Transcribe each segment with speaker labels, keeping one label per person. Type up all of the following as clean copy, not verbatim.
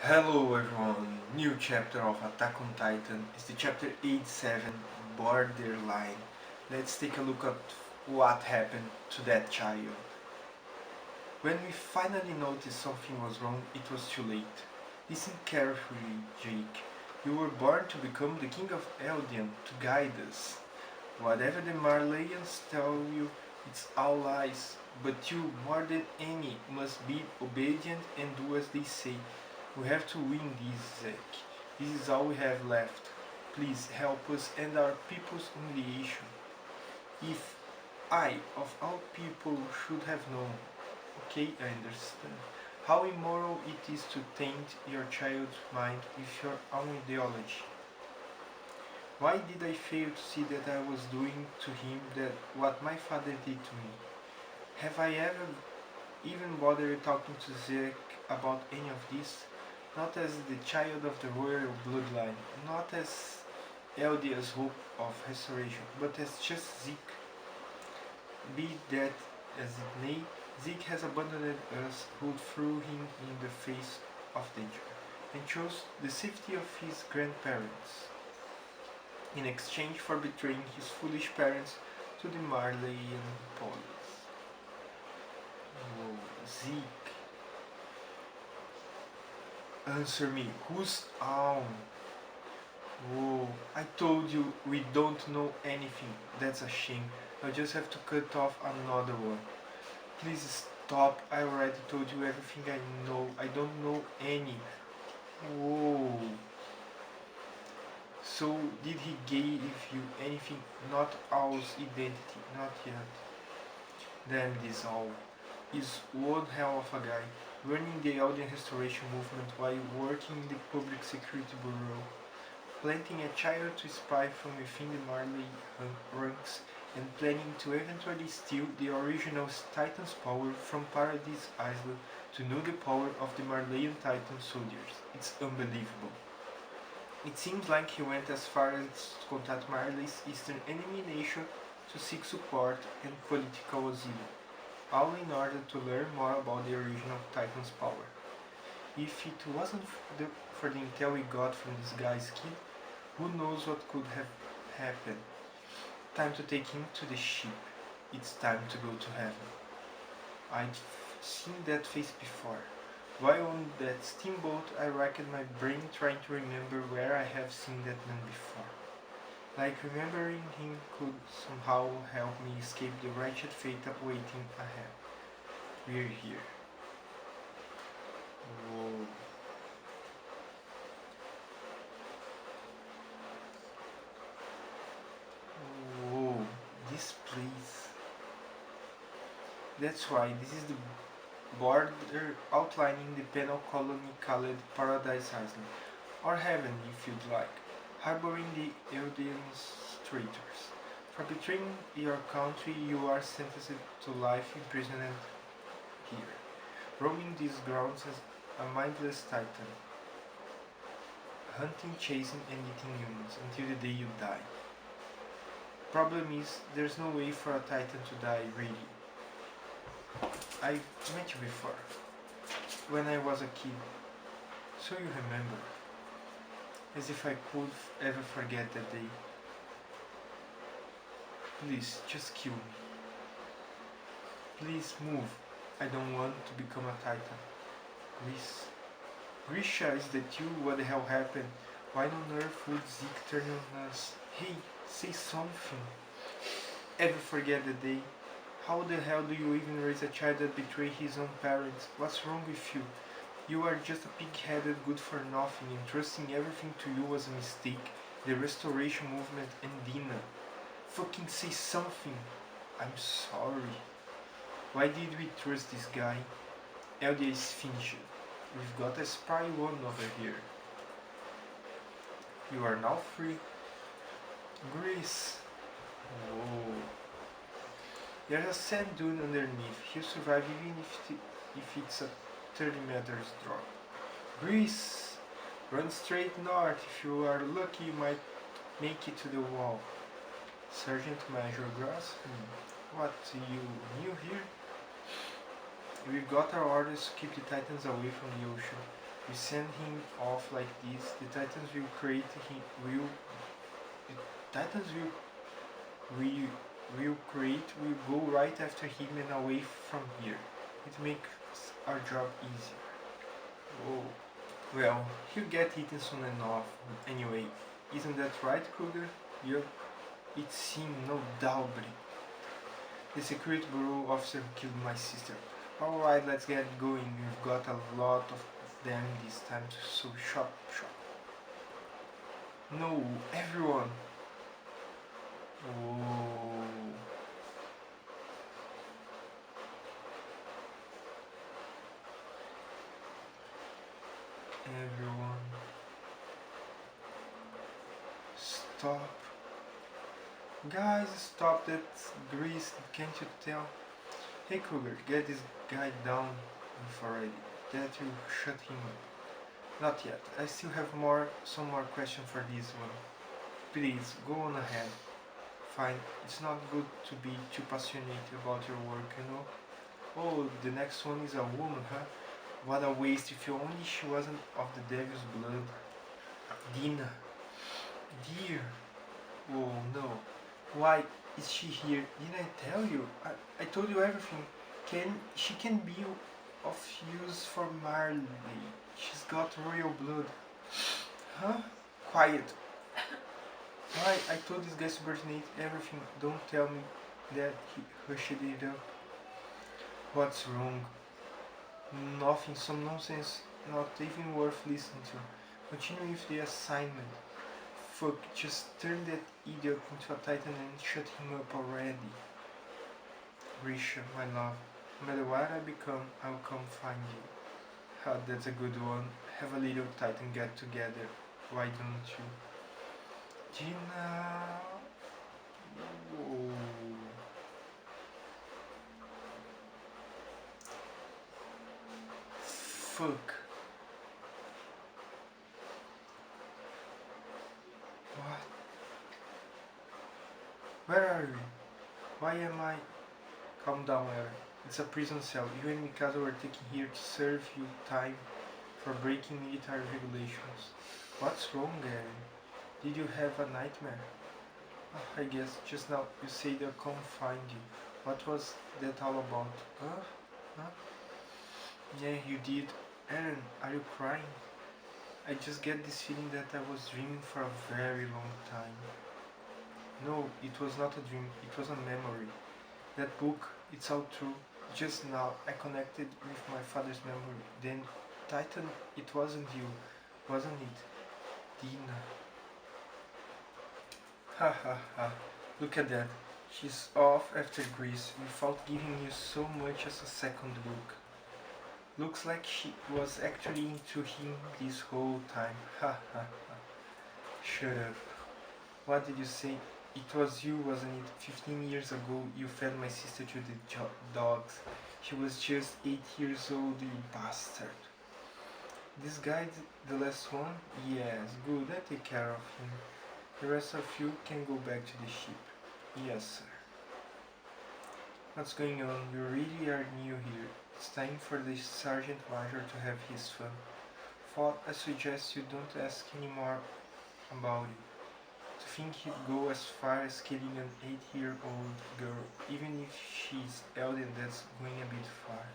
Speaker 1: Hello everyone, new chapter of Attack on Titan is the chapter 87, Borderline. Let's take a look at what happened to that child. When we finally noticed something was wrong, it was too late. Listen carefully, Jake. You were born to become the king of Eldian, to guide us. Whatever the Marleyans tell you, it's all lies. But you, more than any, must be obedient and do as they say. We have to win this, Zack. This is all we have left. Please help us and our people's humiliation. If I, of all people, should have known. Okay, I understand. How immoral it is to taint your child's mind with your own ideology. Why did I fail to see that I was doing to him that what my father did to me? Have I ever even bothered talking to Zack about any of this? Not as the child of the royal bloodline, not as Eldia's hope of restoration, but as just Zeke. Be that as it may, Zeke has abandoned us who threw him in the face of danger, and chose the safety of his grandparents, in exchange for betraying his foolish parents to the Marleyan police. Oh, Zeke, answer me, who's on? Whoa, I told you we don't know anything. That's a shame. I just have to cut off another one. Please stop. I already told you everything I know. I don't know any. Whoa. So did he give you anything? Not Owl's identity. Not yet. Then this all is one hell of a guy. Running the Elden Restoration movement while working in the Public Security Bureau. Planting a child to spy from within the Marley ranks and planning to eventually steal the original Titan's power from Paradise Island to know the power of the Marleyan Titan soldiers. It's unbelievable. It seems like he went as far as to contact Marley's eastern enemy nation to seek support and political asylum, all in order to learn more about the original Titan's power. If it wasn't for the intel we got from this guy's kid, who knows what could have happened. Time to take him to the ship. It's time to go to heaven. I'd seen that face before. While on that steamboat, I racked my brain trying to remember where I have seen that man before. Like remembering him could somehow help me escape the wretched fate awaiting ahead. We're here. Whoa. Whoa, this place. That's why this is the border outlining the penal colony called Paradise Island, or Heaven if you'd like, harboring the Eldians traitors. For betraying your country, you are sentenced to life imprisonment here, roaming these grounds as a mindless titan, hunting, chasing, and eating humans until the day you die. Problem is, there's no way for a titan to die really. I met you before, when I was a kid, so you remember, as if I could ever forget that day. Please, just kill me. Please move. I don't want to become a titan. Greece. Grisha, is that you? What the hell happened? Why on earth would Zeke turn on us? Hey, say something. Ever forget the day? How the hell do you even raise a child that betrays his own parents? What's wrong with you? You are just a pig-headed good for nothing, and trusting everything to you was a mistake. The restoration movement and Dina. Fucking say something. I'm sorry. Why did we trust this guy? Eldia is finished. We've got a spry one over here. You are now free. Greece. Whoa. There's a sand dune underneath. He'll survive even if it's a 30 meters drop. Greece! Run straight north. If you are lucky, you might make it to the wall. Sergeant Major Grass? What, you new here? We've got our orders to keep the Titans away from the ocean. We send him off like this. The Titans will create him. The Titans will will create will go right after him and away from here. It makes our job easier. Oh, well, he'll get eaten soon enough. Anyway, isn't that right, Kruger? Yup, it seemed no doubtly. The security bureau officer who killed my sister. Alright, let's get going. We've got a lot of them this time, so shop. No, everyone. Oh, everyone. Stop. Guys, stop that grease, can't you tell? Hey Kruger, get this guy down already. That will shut him up. Not yet. I still have some more questions for this one. Please, go on ahead. Fine, it's not good to be too passionate about your work, you know? Oh, the next one is a woman, huh? What a waste, if only she wasn't of the devil's blood. Dina. Dear. Oh no. Why is she here? Didn't I tell you? I told you everything. She can be of use for Marley. She's got royal blood. Huh? Quiet. Why? I told this guy subordinate everything. Don't tell me that he hushed it up. What's wrong? Nothing, some nonsense, not even worth listening to. Continue with the assignment. Fuck, just turn that idiot into a titan and shut him up already. Grisha, my love, no matter what I become, I'll come find you. Ah, that's a good one. Have a little titan get together. Why don't you? Gina. Oh. Fuck. What? Where are you? Why am I? Calm down, Aaron. It's a prison cell. You and Mikado were taken here to serve you time for breaking military regulations. What's wrong, Aaron? Did you have a nightmare? I guess just now you said they'll come find you. What was that all about? Huh? Yeah, you did. Aaron, are you crying? I just get this feeling that I was dreaming for a very long time. No, it was not a dream, it was a memory. That book, it's all true. Just now, I connected with my father's memory. Then, Titan, it wasn't you, wasn't it? Dina. Ha ha ha. Look at that. She's off after Greece without giving you so much as a second look. Looks like she was actually into him this whole time. Ha ha ha. Shut up. What did you say? It was you, wasn't it? 15 years ago you fed my sister to the dogs. She was just 8 years old, you bastard. This guy, the last one? Yes, good, I take care of him. The rest of you can go back to the ship. Yes, sir. What's going on? You really are new here. It's time for the Sergeant Major to have his fun. Thought I suggest you don't ask any more about it. To think he'd go as far as killing an 8-year-old girl, even if she's elder, that's going a bit far.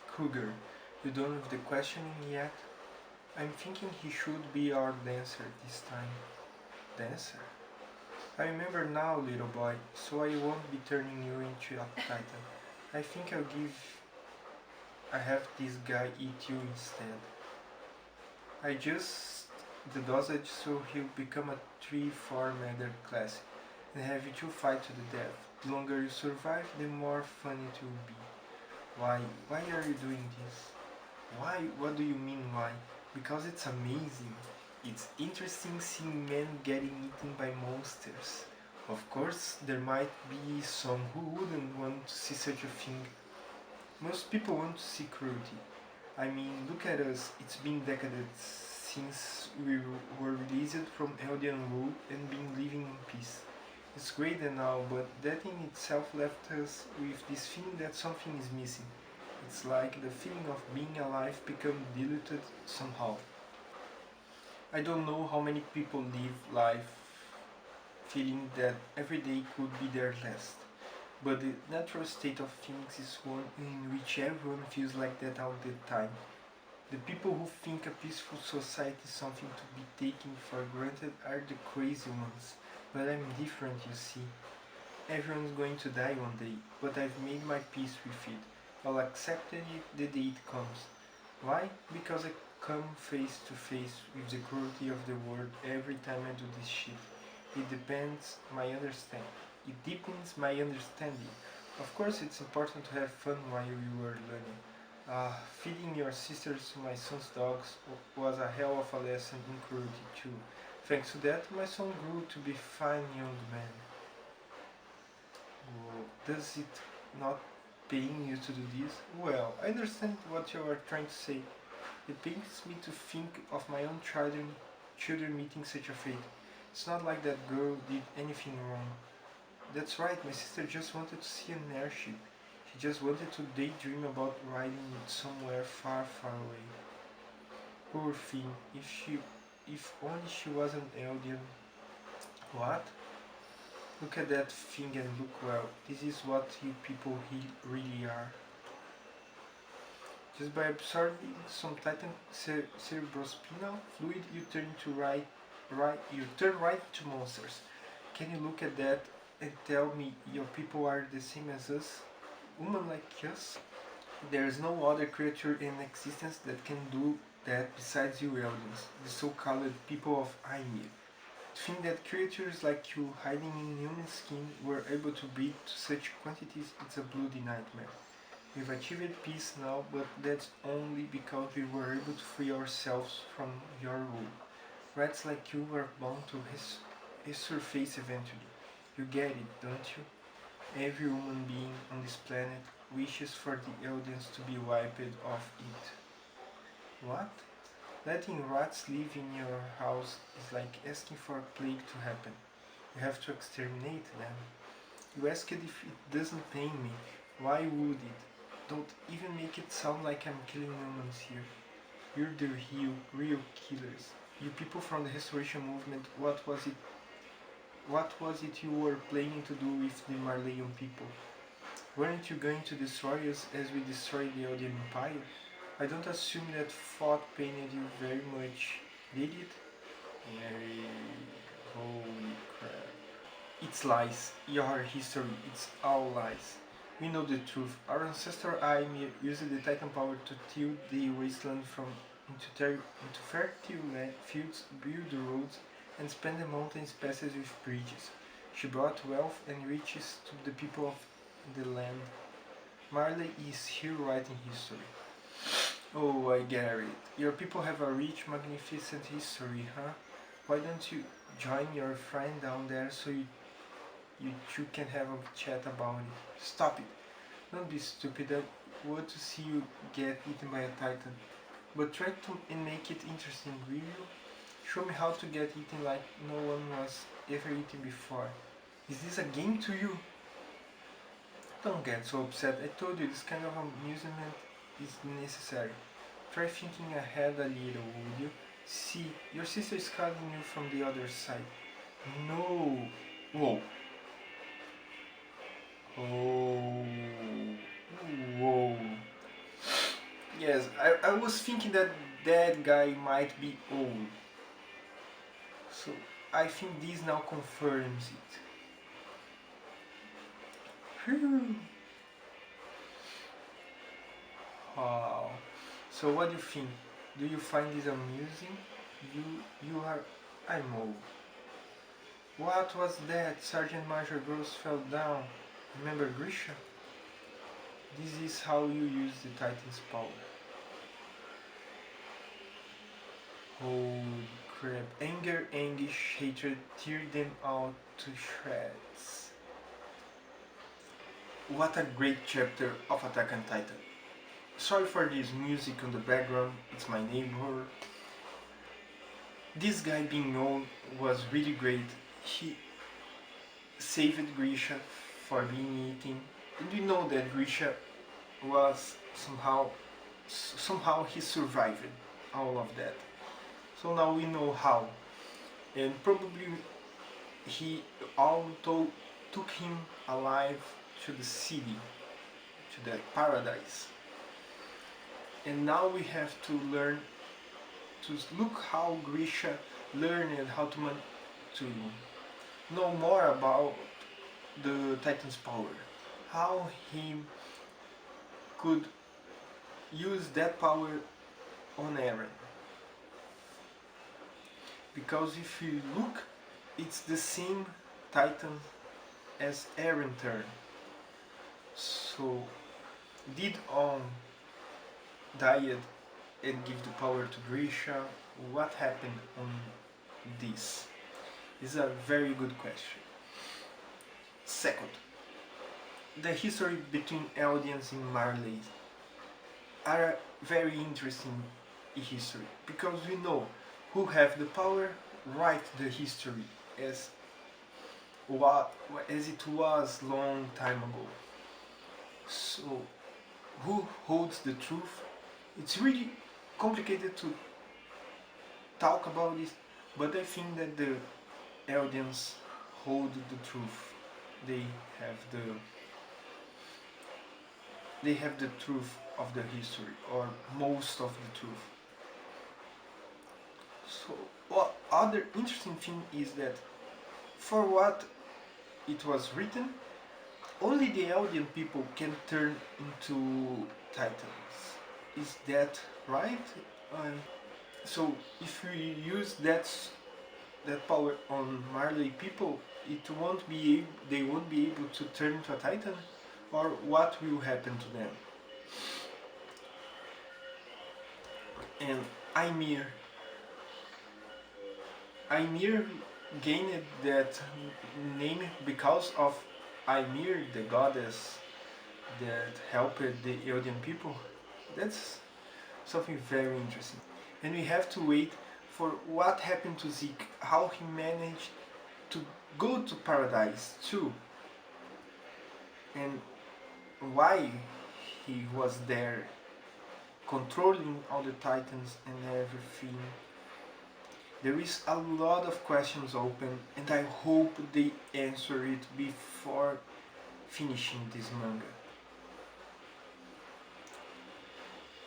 Speaker 1: Kruger, you done with the questioning yet? I'm thinking he should be our dancer this time. Dancer? I remember now, little boy, so I won't be turning you into a titan. I think I have this guy eat you instead. I just the dosage so he'll become a 3-4 medal class and have you two fight to the death. The longer you survive, the more fun it will be. Why are you doing this? Why? What do you mean why? Because it's amazing. It's interesting seeing men getting eaten by monsters. Of course, there might be some who wouldn't want to see such a thing. Most people want to see cruelty. I mean, look at us, it's been decades since we were released from Eldian rule and been living in peace. It's great and all, but that in itself left us with this feeling that something is missing. It's like the feeling of being alive become diluted somehow. I don't know how many people live life feeling that every day could be their last. But the natural state of things is one in which everyone feels like that all the time. The people who think a peaceful society is something to be taken for granted are the crazy ones. But I'm different, you see. Everyone's going to die one day, but I've made my peace with it. I'll accept it the day it comes. Why? Because I come face to face with the cruelty of the world every time I do this shit. It depends my understand. It deepens my understanding. Of course, it's important to have fun while you are learning. Feeding your sisters to my son's dogs was a hell of a lesson in cruelty too. Thanks to that, my son grew to be a fine young man. Does it not pain you to do this? Well, I understand what you are trying to say. It pains me to think of my own children meeting such a fate. It's not like that girl did anything wrong. That's right, my sister just wanted to see an airship. She just wanted to daydream about riding it somewhere far, far away. Poor thing, if only she was an alien. What? Look at that thing and look well. This is what you people really are. Just by absorbing some titan cerebrospinal fluid, you turn right to monsters. Can you look at that and tell me your people are the same as us? Women like us? There is no other creature in existence that can do that besides you aliens, the so-called people of Ymir. To think that creatures like you hiding in human skin were able to breed to such quantities, it's a bloody nightmare. We've achieved peace now, but that's only because we were able to free ourselves from your rule. Rats like you were bound to resurface eventually. You get it, don't you? Every human being on this planet wishes for the audience to be wiped off it. What? Letting rats live in your house is like asking for a plague to happen. You have to exterminate them. You asked if it doesn't pain me. Why would it? Don't even make it sound like I'm killing humans here. You're the real killers. You people from the restoration movement, what was it? What was it you were planning to do with the Marleyan people? Weren't you going to destroy us as we destroyed the Eldian Empire? I don't assume that thought pained you very much, did it? Mary, holy crap. It's lies. Your history, it's all lies. We know the truth. Our ancestor Ymir used the Titan power to till the wasteland into fertile fields, build the roads, and span the mountains passes with bridges. She brought wealth and riches to the people of the land. Marley is here writing history. Oh, I get it. Your people have a rich, magnificent history, huh? Why don't you join your friend down there so you two can have a chat about it? Stop it. Don't be stupid. I want to see you get eaten by a titan. But try to and make it interesting, will you? Show me how to get eaten like no one was ever eaten before. Is this a game to you? Don't get so upset. I told you this kind of amusement is necessary. Try thinking ahead a little, would you? See, your sister is calling you from the other side. No. Whoa. Oh. Whoa. Yes, I was thinking that guy might be old. So I think this now confirms it. Phew. Wow. So what do you think? Do you find this amusing? You are I'm old. What was that? Sergeant Major Gross fell down. Remember Grisha? This is how you use the Titan's power. Holy crap. Anger, anguish, hatred, tear them out to shreds. What a great chapter of Attack on Titan. Sorry for this music on the background, it's my neighbor. This guy being known was really great. He saved Grisha for being eaten. And you know that Grisha was somehow somehow he survived all of that. So now we know how, and probably he also took him alive to the city, to the paradise. And now we have to learn to look how Grisha learned how to know more about the Titan's power, how he could use that power on Eren. Because if you look, it's the same Titan as Eren turned. So did On died and give the power to Grisha? What happened on this? Is a very good question. Second, the history between Eldians and Marleys are a very interesting history because we know who have the power write the history as as it was long time ago. So who holds the truth? It's really complicated to talk about this, but I think that the Eldians hold the truth. They have the truth of the history, or most of the truth. So what other interesting thing is that for what it was written, only the Eldian people can turn into Titans. Is that right? So if we use that power on Marley people, they won't be able to turn into a Titan, or what will happen to them? And Ymir gained that name because of Ymir, the goddess that helped the Eldian people. That's something very interesting. And we have to wait for what happened to Zeke, how he managed to go to paradise too, and why he was there controlling all the titans and everything. There is a lot of questions open, and I hope they answer it before finishing this manga.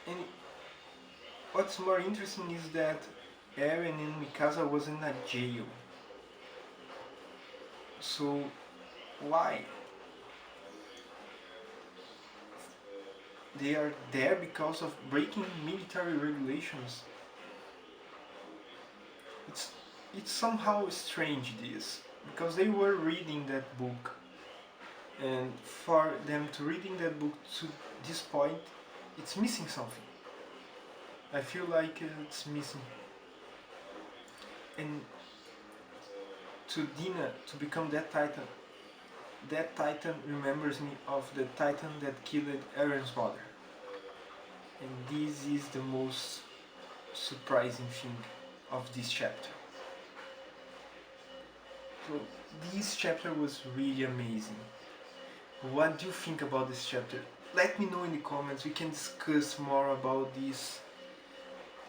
Speaker 1: And what's more interesting is that Eren and Mikasa was in a jail. So why? They are there because of breaking military regulations. It's somehow strange this, because they were reading that book, and for them to reading that book to this point, it's missing something. I feel like it's missing. And to Dina to become that Titan remembers me of the Titan that killed Eren's mother. And this is the most surprising thing of this chapter. So this chapter was really amazing. What do you think about this chapter? Let me know in the comments, we can discuss more about this.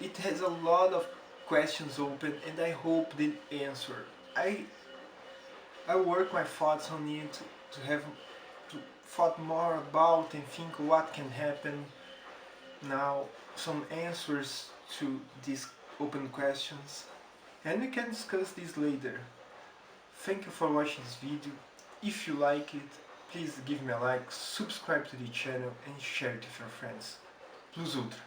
Speaker 1: It has a lot of questions open, and I hope they answer. I work my thoughts on it to have to thought more about and think what can happen now, some answers to these open questions, and we can discuss this later. Thank you for watching this video. If you like it, please give me a like, subscribe to the channel and share it with your friends. Plus Ultra.